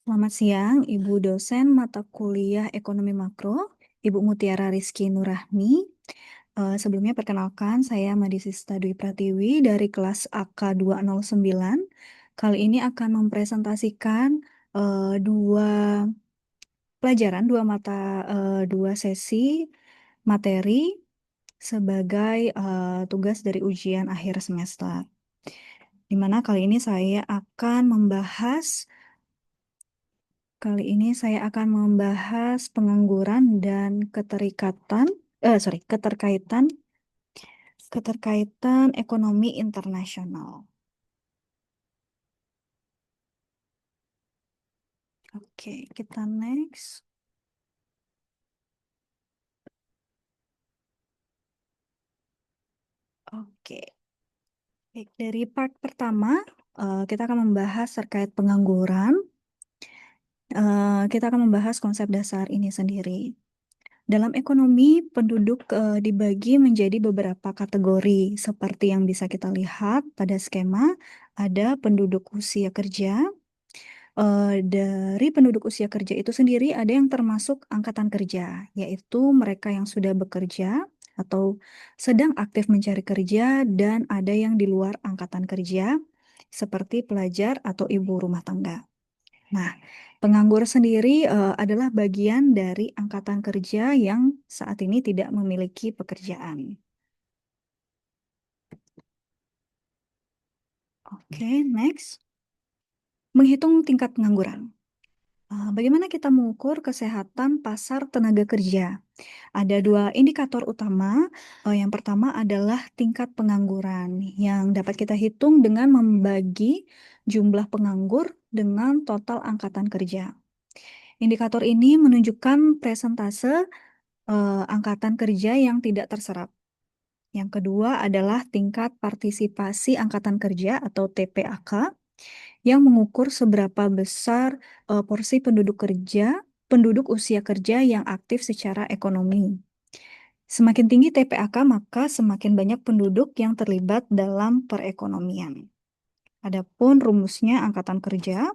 Selamat siang, Ibu dosen mata kuliah Ekonomi Makro, Ibu Mutiara Rizky Nurahmi. Sebelumnya perkenalkan, saya Madisista Dwi Pratiwi dari kelas AK 209. Kali ini akan mempresentasikan dua pelajaran, dua sesi materi sebagai tugas dari ujian akhir semester. Di mana kali ini saya akan membahas pengangguran dan keterkaitan ekonomi internasional. Oke, kita next. Oke, baik, dari part pertama kita akan membahas terkait pengangguran. Kita akan membahas konsep dasar ini sendiri. Dalam ekonomi, penduduk dibagi menjadi beberapa kategori, seperti yang bisa kita lihat pada skema. Ada penduduk usia kerja. Dari penduduk usia kerja itu sendiri ada yang termasuk angkatan kerja, yaitu mereka yang sudah bekerja atau sedang aktif mencari kerja, dan ada yang di luar angkatan kerja, seperti pelajar atau ibu rumah tangga. Nah, penganggur sendiri adalah bagian dari angkatan kerja yang saat ini tidak memiliki pekerjaan. Oke, next. Menghitung tingkat pengangguran. Bagaimana kita mengukur kesehatan pasar tenaga kerja? Ada dua indikator utama. Yang pertama adalah tingkat pengangguran yang dapat kita hitung dengan membagi jumlah penganggur dengan total angkatan kerja. Indikator ini menunjukkan persentase angkatan kerja yang tidak terserap. Yang kedua adalah tingkat partisipasi angkatan kerja atau TPAK yang mengukur seberapa besar porsi penduduk usia kerja yang aktif secara ekonomi. Semakin tinggi TPAK, maka semakin banyak penduduk yang terlibat dalam perekonomian. Adapun rumusnya angkatan kerja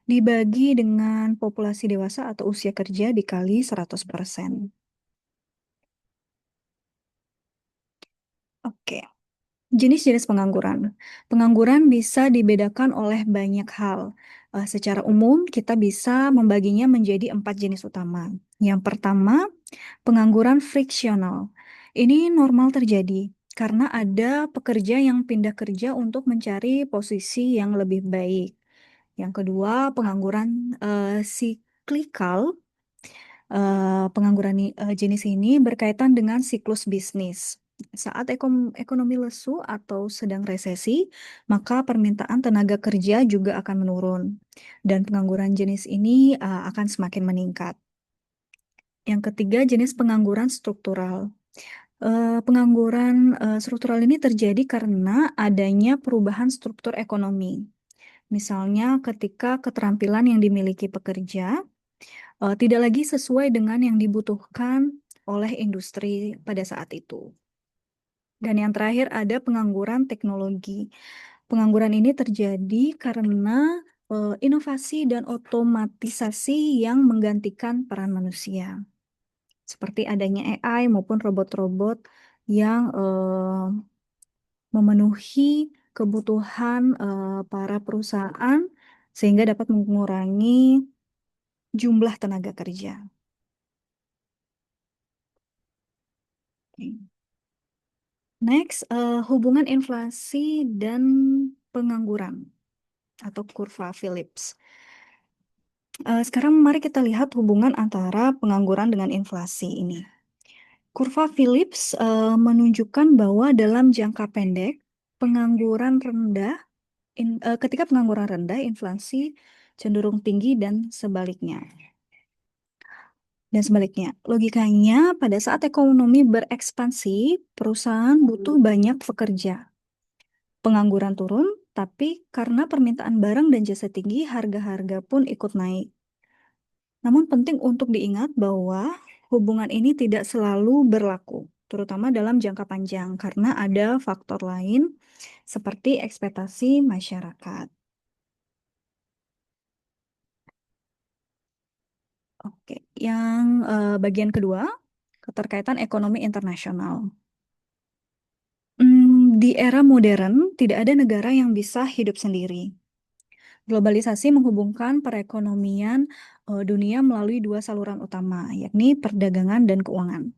dibagi dengan populasi dewasa atau usia kerja dikali 100%. Oke. Jenis-jenis pengangguran. Pengangguran bisa dibedakan oleh banyak hal. Secara umum, kita bisa membaginya menjadi 4 jenis utama. Yang pertama, pengangguran friksional. Ini normal terjadi karena ada pekerja yang pindah kerja untuk mencari posisi yang lebih baik. Yang kedua, pengangguran siklikal. Jenis ini berkaitan dengan siklus bisnis. Saat ekonomi lesu atau sedang resesi, maka permintaan tenaga kerja juga akan menurun, dan pengangguran jenis ini akan semakin meningkat. Yang ketiga, jenis pengangguran struktural. Pengangguran struktural ini terjadi karena adanya perubahan struktur ekonomi. Misalnya, ketika keterampilan yang dimiliki pekerja tidak lagi sesuai dengan yang dibutuhkan oleh industri pada saat itu. Dan yang terakhir ada pengangguran teknologi. Pengangguran ini terjadi karena inovasi dan otomatisasi yang menggantikan peran manusia, seperti adanya AI maupun robot-robot yang memenuhi kebutuhan para perusahaan sehingga dapat mengurangi jumlah tenaga kerja. Oke. Next, hubungan inflasi dan pengangguran atau kurva Phillips. Sekarang mari kita lihat hubungan antara pengangguran dengan inflasi ini. Kurva Phillips menunjukkan bahwa dalam jangka pendek, ketika pengangguran rendah, inflasi cenderung tinggi dan sebaliknya. Logikanya pada saat ekonomi berekspansi, perusahaan butuh banyak pekerja. Pengangguran turun, tapi karena permintaan barang dan jasa tinggi, harga-harga pun ikut naik. Namun penting untuk diingat bahwa hubungan ini tidak selalu berlaku, terutama dalam jangka panjang, karena ada faktor lain seperti ekspektasi masyarakat. Oke, yang bagian kedua, keterkaitan ekonomi internasional. Di era modern, tidak ada negara yang bisa hidup sendiri. Globalisasi menghubungkan perekonomian dunia melalui dua saluran utama, yakni perdagangan dan keuangan.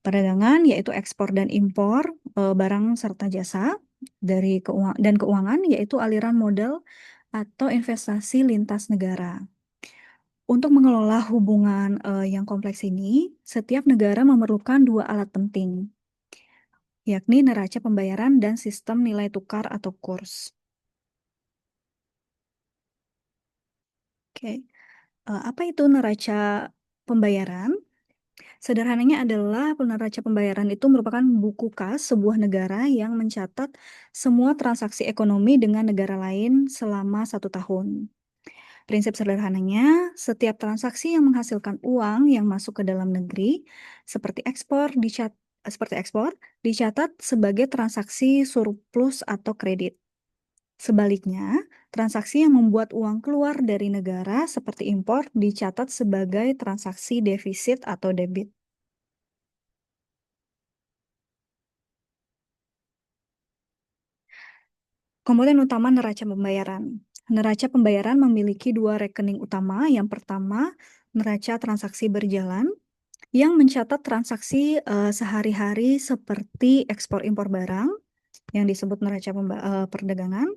Perdagangan yaitu ekspor dan impor barang serta jasa, dan keuangan yaitu aliran modal atau investasi lintas negara. Untuk mengelola hubungan yang kompleks ini, setiap negara memerlukan dua alat penting, yakni neraca pembayaran dan sistem nilai tukar atau kurs. Oke, apa itu neraca pembayaran? Sederhananya adalah neraca pembayaran itu merupakan buku kas sebuah negara yang mencatat semua transaksi ekonomi dengan negara lain selama 1 tahun. Prinsip sederhananya, setiap transaksi yang menghasilkan uang yang masuk ke dalam negeri, seperti ekspor, dicatat sebagai transaksi surplus atau kredit. Sebaliknya, transaksi yang membuat uang keluar dari negara seperti impor dicatat sebagai transaksi defisit atau debit. Komponen utama neraca pembayaran. Neraca pembayaran memiliki dua rekening utama. Yang pertama, neraca transaksi berjalan yang mencatat transaksi sehari-hari seperti ekspor impor barang yang disebut neraca perdagangan,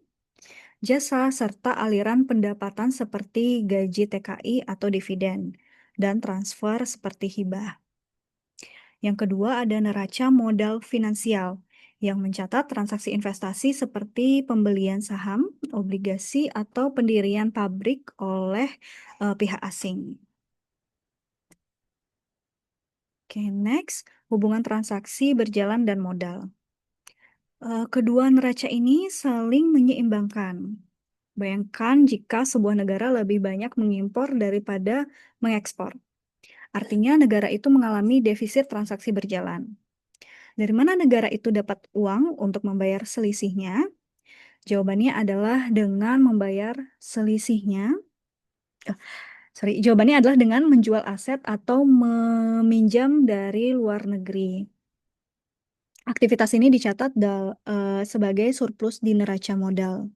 jasa serta aliran pendapatan seperti gaji TKI atau dividen dan transfer seperti hibah. Yang kedua ada neraca modal finansial yang mencatat transaksi investasi seperti pembelian saham, obligasi, atau pendirian pabrik oleh pihak asing. Oke, next, hubungan transaksi berjalan dan modal. Kedua neraca ini saling menyeimbangkan. Bayangkan jika sebuah negara lebih banyak mengimpor daripada mengekspor. Artinya negara itu mengalami defisit transaksi berjalan. Dari mana negara itu dapat uang untuk membayar selisihnya? Jawabannya adalah dengan membayar selisihnya. Jawabannya adalah dengan menjual aset atau meminjam dari luar negeri. Aktivitas ini dicatat sebagai surplus di neraca modal.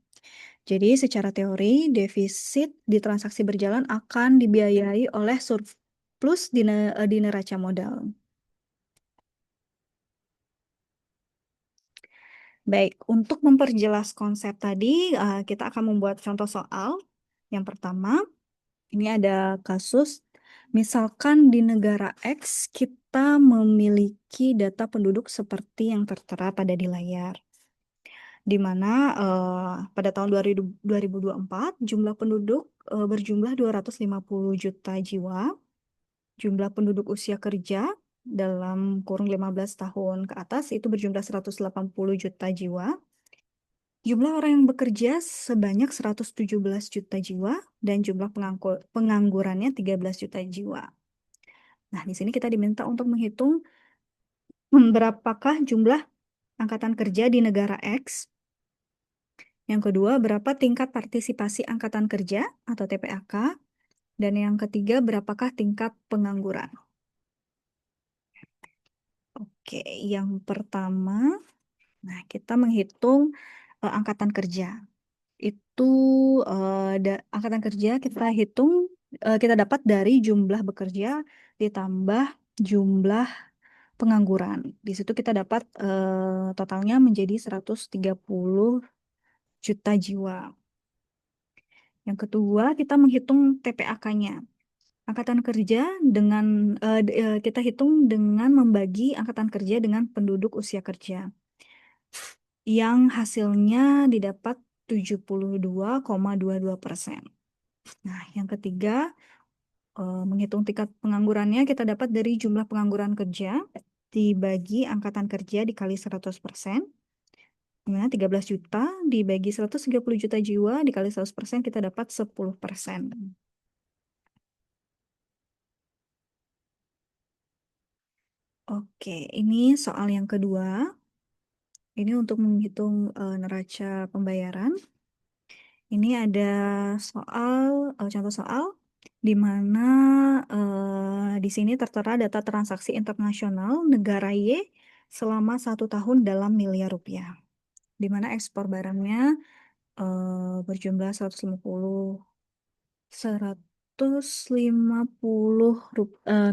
Jadi secara teori, defisit di transaksi berjalan akan dibiayai oleh surplus di neraca modal. Baik, untuk memperjelas konsep tadi, kita akan membuat contoh soal. Yang pertama, ini ada kasus, misalkan di negara X kita memiliki data penduduk seperti yang tertera pada di layar. Di mana pada tahun 2024 jumlah penduduk berjumlah 250 juta jiwa, jumlah penduduk usia kerja dalam kurun 15 tahun ke atas itu berjumlah 180 juta jiwa, jumlah orang yang bekerja sebanyak 117 juta jiwa, dan jumlah penganggurannya 13 juta jiwa. Nah, di sini kita diminta untuk menghitung berapakah jumlah angkatan kerja di negara X. Yang kedua, berapa tingkat partisipasi angkatan kerja atau TPAK. Dan yang ketiga, berapakah tingkat pengangguran. Oke, yang pertama, nah kita menghitung angkatan kerja. Itu angkatan kerja kita hitung, kita dapat dari jumlah bekerja ditambah jumlah pengangguran. Di situ kita dapat totalnya menjadi 130 juta jiwa. Yang kedua, kita menghitung TPAK-nya. Angkatan kerja kita hitung dengan membagi angkatan kerja dengan penduduk usia kerja. Yang hasilnya didapat 72,22%. Nah, yang ketiga, menghitung tingkat penganggurannya kita dapat dari jumlah pengangguran kerja dibagi angkatan kerja dikali 100%. Dimana 13 juta dibagi 130 juta jiwa dikali 100% kita dapat 10%. Oke, ini soal yang kedua. Ini untuk menghitung neraca pembayaran. Ini ada contoh soal. di mana di sini tertera data transaksi internasional negara Y selama 1 tahun dalam miliar rupiah, di mana ekspor barangnya berjumlah 150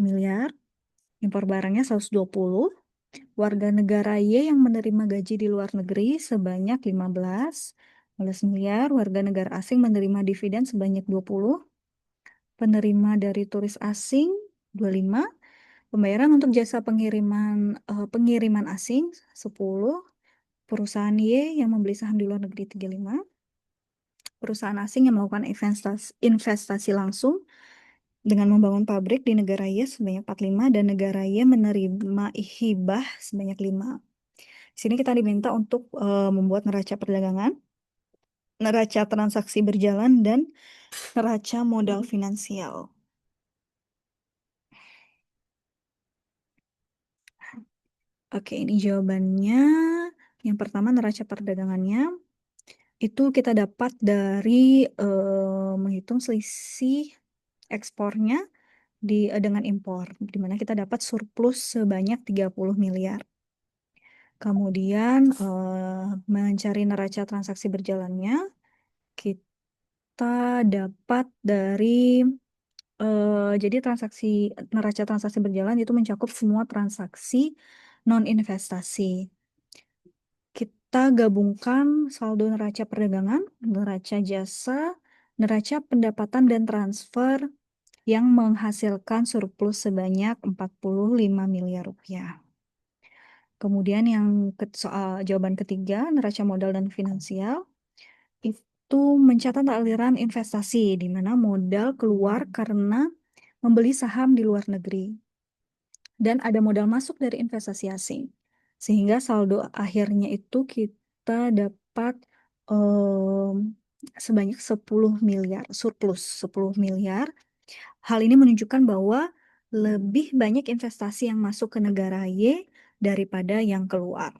miliar, impor barangnya 120, warga negara Y yang menerima gaji di luar negeri sebanyak 15 miliar, warga negara asing menerima dividen sebanyak 20, penerima dari turis asing 25, pembayaran untuk jasa pengiriman asing 10, perusahaan Y yang membeli saham di luar negeri 35, perusahaan asing yang melakukan investasi langsung dengan membangun pabrik di negara Y sebanyak 45 dan negara Y menerima hibah sebanyak 5. Di sini kita diminta untuk membuat neraca perdagangan, neraca transaksi berjalan, dan neraca modal finansial. Oke, ini jawabannya. Yang pertama, neraca perdagangannya itu kita dapat dari menghitung selisih ekspornya dengan impor, di mana kita dapat surplus sebanyak 30 miliar. Kemudian mencari neraca transaksi berjalannya, kita dapat dari jadi neraca transaksi berjalan itu mencakup semua transaksi non investasi. Kita gabungkan saldo neraca perdagangan, neraca jasa, neraca pendapatan dan transfer yang menghasilkan surplus sebanyak 45 miliar rupiah. Kemudian soal jawaban ketiga, neraca modal dan finansial, itu mencatat aliran investasi di mana modal keluar karena membeli saham di luar negeri. Dan ada modal masuk dari investasi asing. Sehingga saldo akhirnya itu kita dapat sebanyak 10 miliar, surplus 10 miliar. Hal ini menunjukkan bahwa lebih banyak investasi yang masuk ke negara Y daripada yang keluar.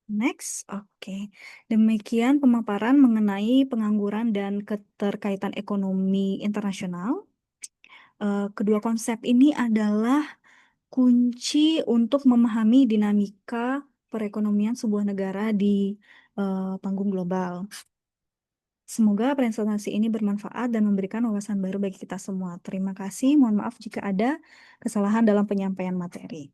Next, oke. Demikian pemaparan mengenai pengangguran dan keterkaitan ekonomi internasional. Kedua konsep ini adalah kunci untuk memahami dinamika perekonomian sebuah negara di panggung global. Semoga presentasi ini bermanfaat dan memberikan wawasan baru bagi kita semua. Terima kasih. Mohon maaf jika ada kesalahan dalam penyampaian materi.